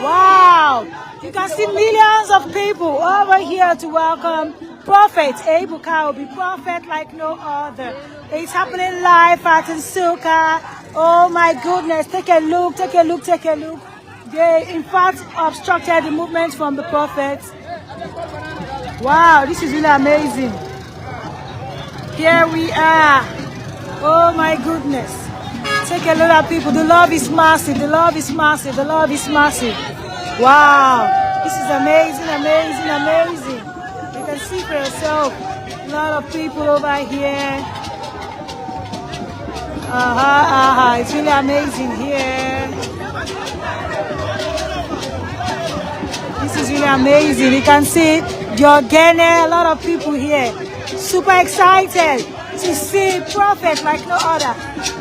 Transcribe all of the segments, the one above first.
Wow! You can see millions of people over here to welcome Prophet Ebuka Obi, prophet like no other. It's happening live at Nsukka. Oh my goodness, take a look, take a look, take a look. They in fact obstructed the movement from the prophet. Wow, this is really amazing. Here we are. Oh my goodness. Take a look at people. The love is massive. The love is massive. The love is massive. Wow. This is amazing, amazing, amazing. You can see for yourself. A lot of people over here. It's really amazing here. This is really amazing. You can see Jorgene, a lot of people here. Super excited to see prophet like no other.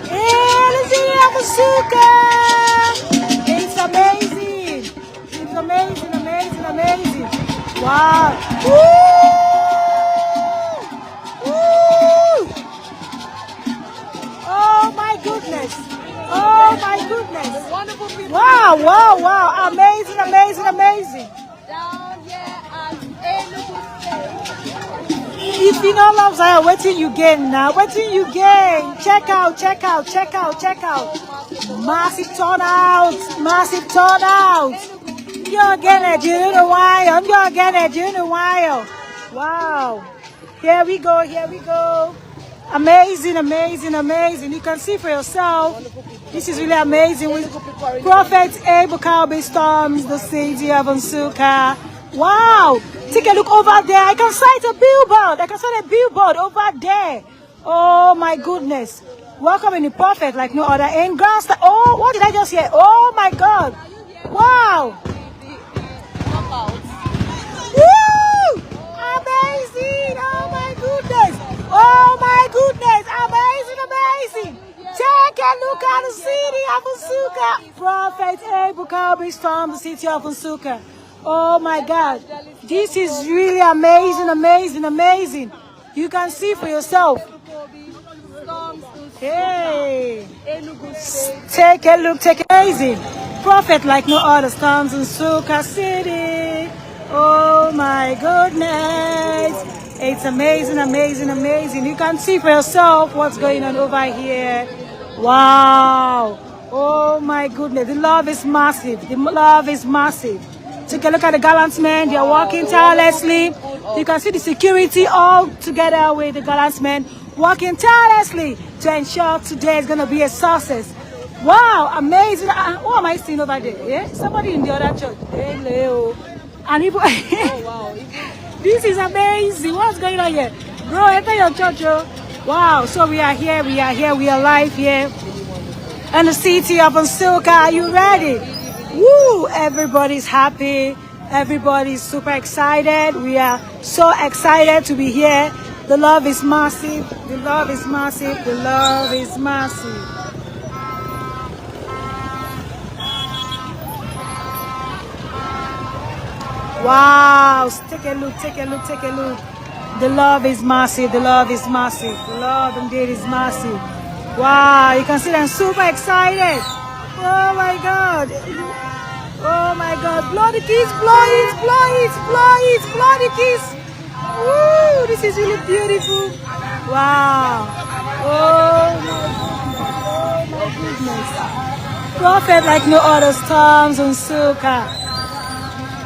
Hey, let's see Nsukka. It's amazing. It's amazing, amazing, amazing. Wow. Woo! Woo! Oh my goodness. Oh my goodness. Wonderful people. Wow, wow, wow. Amazing, amazing, amazing. Down here at Enugu State. If you don't love Zion, what do you gain now? What do you gain? Check out, check out, check out, check out. Massive turnout, massive turnout. You're gonna do the while. You're gonna do the while. Wow. Here we go, here we go. Amazing, amazing, amazing. You can see for yourself. This is really amazing. Prophet Ebuka Obi storms the city of Nsukka. Wow. Take a look over there. I can sight a billboard. I can sight a billboard over there. Oh my goodness. Welcoming the prophet like no other. In Grandstand. Oh, what did I just hear? Oh my God. Wow. Woo! Amazing. Oh my goodness. Oh my goodness. Amazing, amazing. Take a look at the city of Nsukka. Prophet Ebuka Obi stormed the city of Nsukka. Oh my God. This is really amazing, amazing, amazing. You can see for yourself. Hey. Take a look, take it. Amazing. Prophet like no other storms in Nsukka City. Oh my goodness. It's amazing, amazing, amazing. You can see for yourself what's going on over here. Wow. Oh my goodness. The love is massive. The love is massive. Take a look at the gallant men. They are working tirelessly. You can see the security all together with the gallant men working tirelessly to ensure today is going to be a success. Wow, amazing. What am I seeing over there? Yeah? Somebody in the other church. Hello. And people. Oh, wow. This is amazing. What's going on here? Bro, enter your church. Wow. So we are here. We are here. We are live here. And the city of Nsukka. Are you ready? Woo! Everybody's happy. Everybody's super excited. We are so excited to be here. The love is massive. The love is massive. The love is massive. Wow! Take a look, take a look, take a look. The love is massive. The love is massive. The love indeed is massive. Wow! You can see them super excited. Oh my God! Oh my God! Blow the kiss! Blow it! Blow it! Blow it! Blow the kiss! Woo! This is really beautiful. Wow! Oh my goodness! Prophet like no other storms on Nsukka.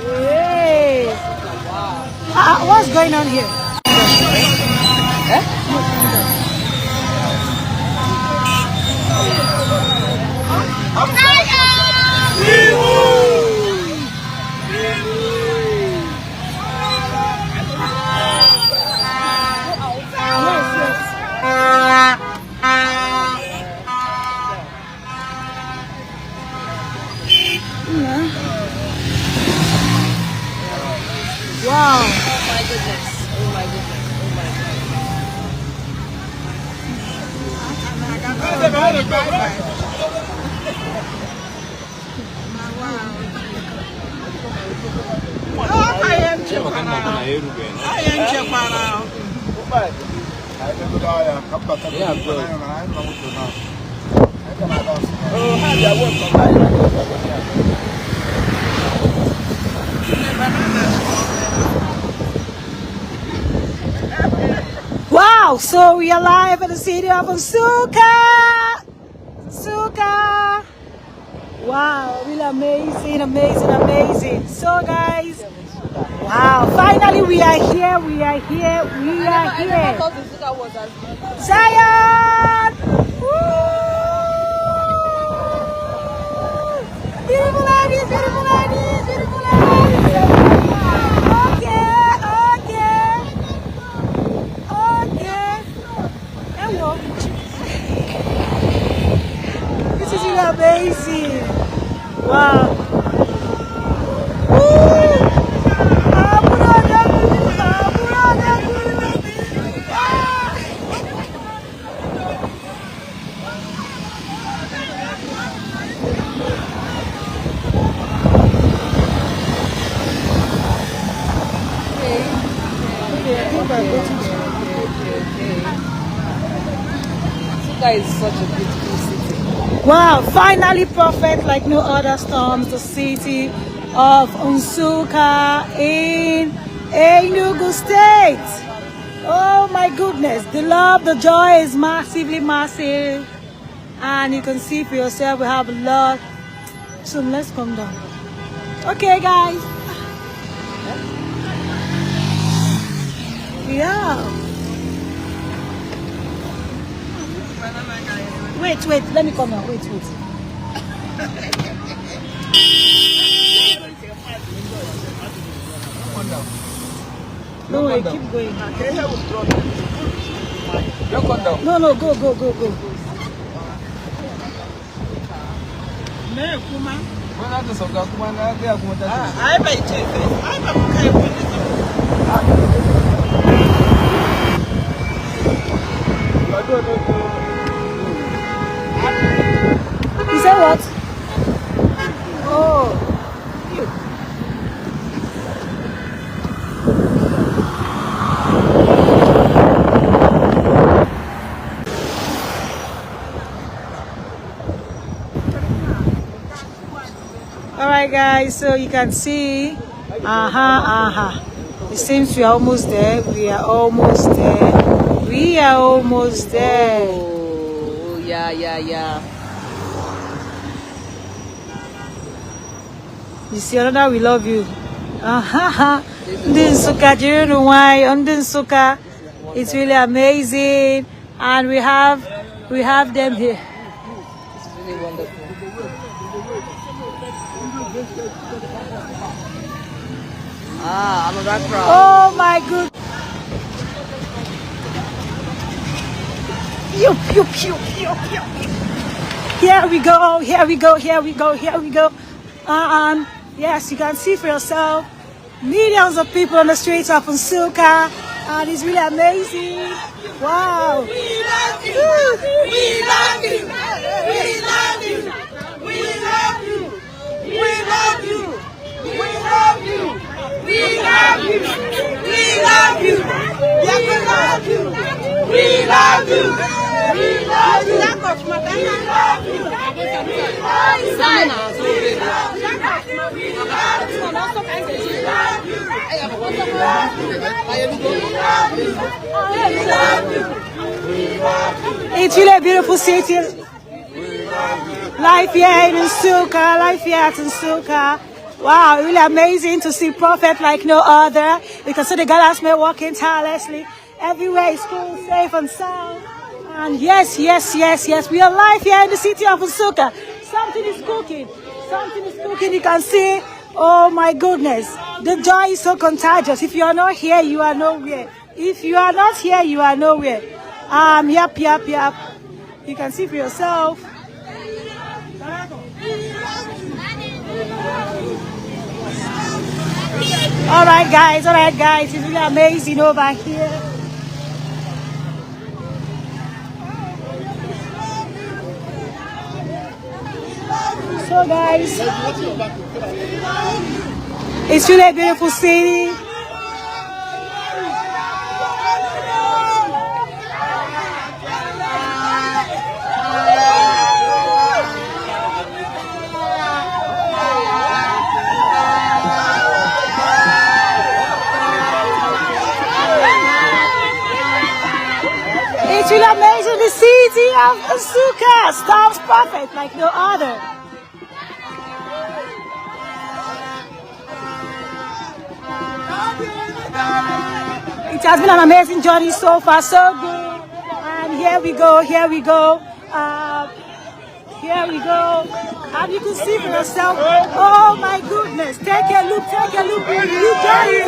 Hey! What's going on here? Wow. Oh my goodness. Oh my goodness. So we are live in the city of Nsukka. Nsukka. Wow, really amazing, amazing, amazing. So guys, wow, finally we are here, we are here, we are here. I never thought Nsukka was as big. Zion! Woo! Beautiful ladies, beautiful ladies, beautiful ladies. This is really amazing. Wow. Is such a beautiful city. Wow, finally prophet like no other storms the city of Nsukka in Enugu State. Oh my goodness, the love, the joy is massively massive. And you can see for yourself we have a lot. So let's come down. Okay guys. Yeah. Wait, let me come now. Wait. No, wait, keep going. No, go. You say what? Oh. Alright guys, so you can see. It seems we are almost there. We are almost there. Oh, yeah. You see, another we love you. Nsukka, do you know why? On Nsukka, it's really amazing, and we have them here. It's really wonderful. Another crowd. Oh my good. Pew. Here we go. Yes, you can see for yourself. Millions of people on the streets of Nsukka, and it's really amazing. Wow. We love you. We love you. We love you. We love you. We love you. We love you. We love you. We love you. Yes, we love you. We love you. We love you. We love you. It's really a beautiful city. Life here in Nsukka, life here at Nsukka. Wow, really amazing to see prophet like no other. You can see the Gallas men working tirelessly. Everywhere is cool, safe and sound. And yes, we are live here in the city of Nsukka. Something is cooking. You can see. Oh my goodness. The joy is so contagious. If you are not here, you are nowhere. If you are not here, you are nowhere. Yep. You can see for yourself. All right, guys. It's really amazing over here. So, guys, it's really a beautiful city. the city of Asuka, Storm's prophet like no other. It has been an amazing journey so far, so good. And here we go, here we go. Here we go. And you can see for yourself. Oh my goodness. Take a look, take a look. You got it.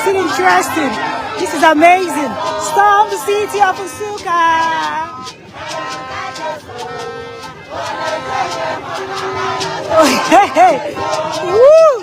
Interesting. This is amazing. Storm the city of Asuka. Oh, hey, hey. Woo!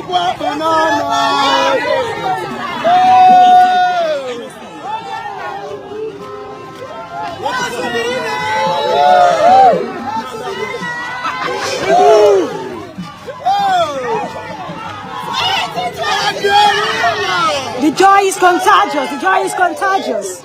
The joy is contagious. The joy is contagious.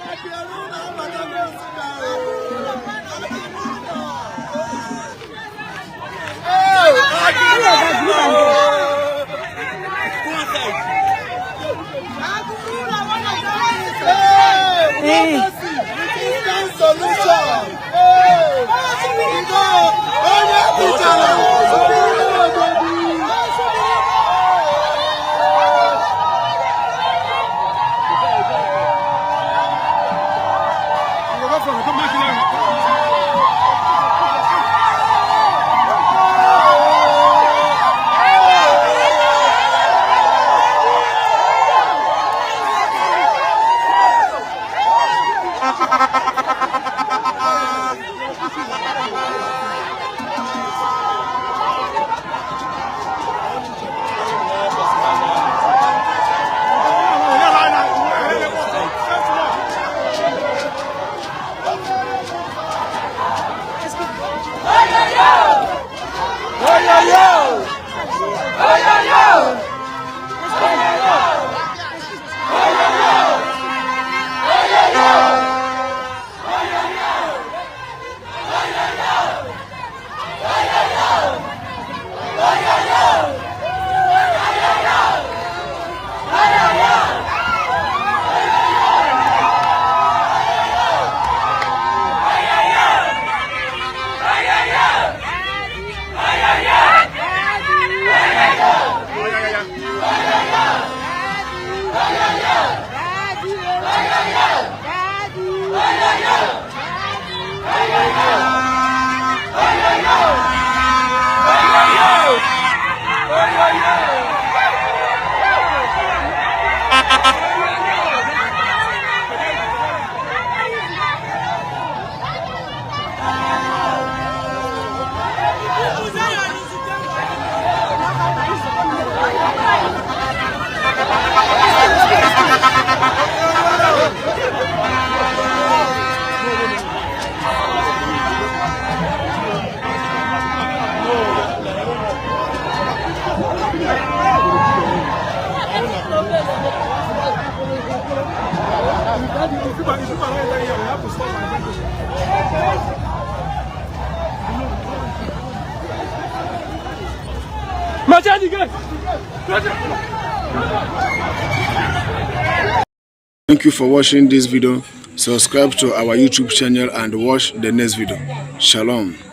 Thank you for watching this video. Subscribe to our YouTube channel and watch the next video. Shalom.